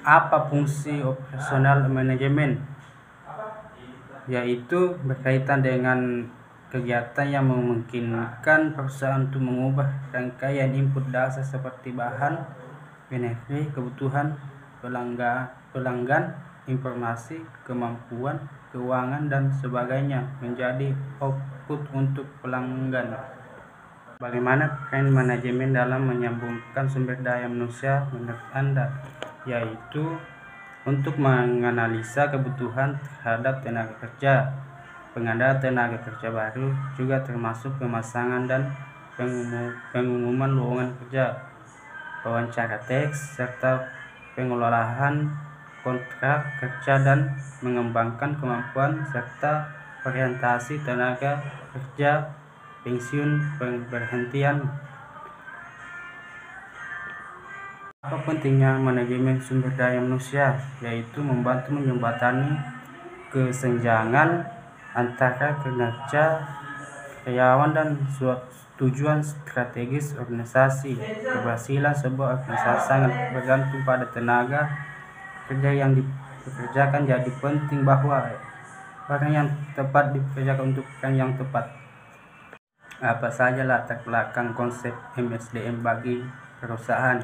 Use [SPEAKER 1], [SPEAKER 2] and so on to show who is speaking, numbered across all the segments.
[SPEAKER 1] Apa fungsi operasional manajemen? Yaitu berkaitan dengan kegiatan yang memungkinkan perusahaan untuk mengubah rangkaian input dasar seperti bahan, benefit, kebutuhan pelanggan, informasi, kemampuan, keuangan, dan sebagainya menjadi output untuk pelanggan. Bagaimana peran manajemen dalam menyambungkan sumber daya manusia menurut Anda? Yaitu untuk menganalisa kebutuhan terhadap tenaga kerja, pengadaan tenaga kerja baru, juga termasuk pemasangan dan pengumuman lowongan kerja, wawancara teks, serta pengelolaan kontrak kerja dan mengembangkan kemampuan serta orientasi tenaga kerja, pensiun, pemberhentian. Apa pentingnya manajemen sumber daya manusia? Yaitu membantu menjembatani kesenjangan antara kinerja karyawan dan tujuan strategis organisasi. Keberhasilan sebuah organisasi sangat bergantung pada tenaga kerja yang dipekerjakan. Jadi penting bahwa orang yang tepat dipekerjakan untuk peran yang tepat. Apa saja latar belakang konsep MSDM bagi perusahaan?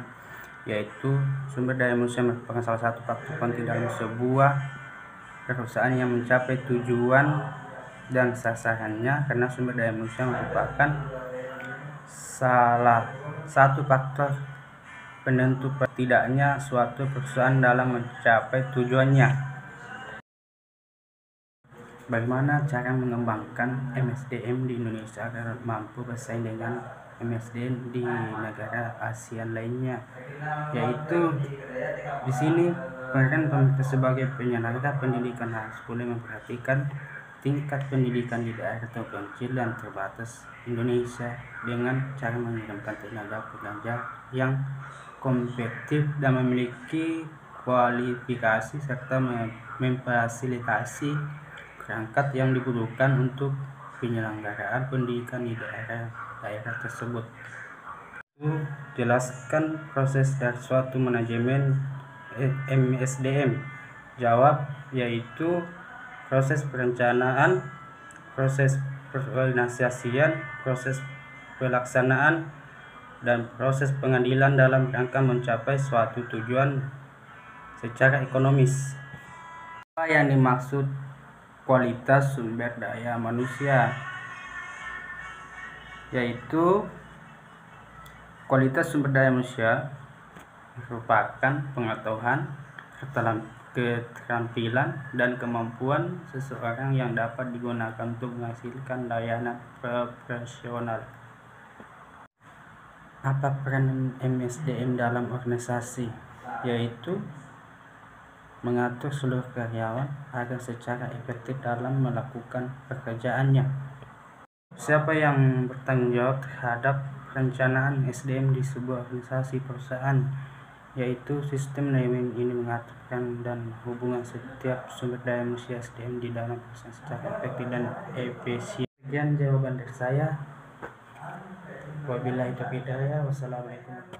[SPEAKER 1] Yaitu sumber daya manusia merupakan salah satu faktor penting dalam sebuah perusahaan yang mencapai tujuan dan sasarannya, karena sumber daya manusia merupakan salah satu faktor penentu tidaknya suatu perusahaan dalam mencapai tujuannya. Bagaimana cara mengembangkan MSDM di Indonesia agar mampu bersaing dengan MSDM di negara ASEAN lainnya? Yaitu di sini peran pemerintah sebagai penyelenggara pendidikan harus boleh memperhatikan tingkat pendidikan di daerah terpencil dan terbatas Indonesia dengan cara mengirimkan tenaga pengajar yang kompetitif dan memiliki kualifikasi, serta memfasilitasi perangkat yang dibutuhkan untuk penyelenggaraan pendidikan di daerah tersebut. Jelaskan proses dari suatu manajemen MSDM. Jawab, yaitu proses perencanaan, proses perorganisasian, proses pelaksanaan, dan proses pengadilan dalam rangka mencapai suatu tujuan secara ekonomis. Apa yang dimaksud kualitas sumber daya manusia? Yaitu kualitas sumber daya manusia merupakan pengetahuan, keterampilan, dan kemampuan seseorang yang dapat digunakan untuk menghasilkan layanan profesional. Apa peran MSDM dalam organisasi? Yaitu mengatur seluruh karyawan agar secara efektif dalam melakukan pekerjaannya. Siapa yang bertanggung jawab terhadap perencanaan SDM di sebuah organisasi perusahaan? Yaitu sistem manajemen ini mengatur peran dan hubungan setiap sumber daya manusia SDM di dalam perusahaan secara efektif dan efisien. Sekian jawaban dari saya. Wabillahi taufiq hidayah. Wassalamualaikum.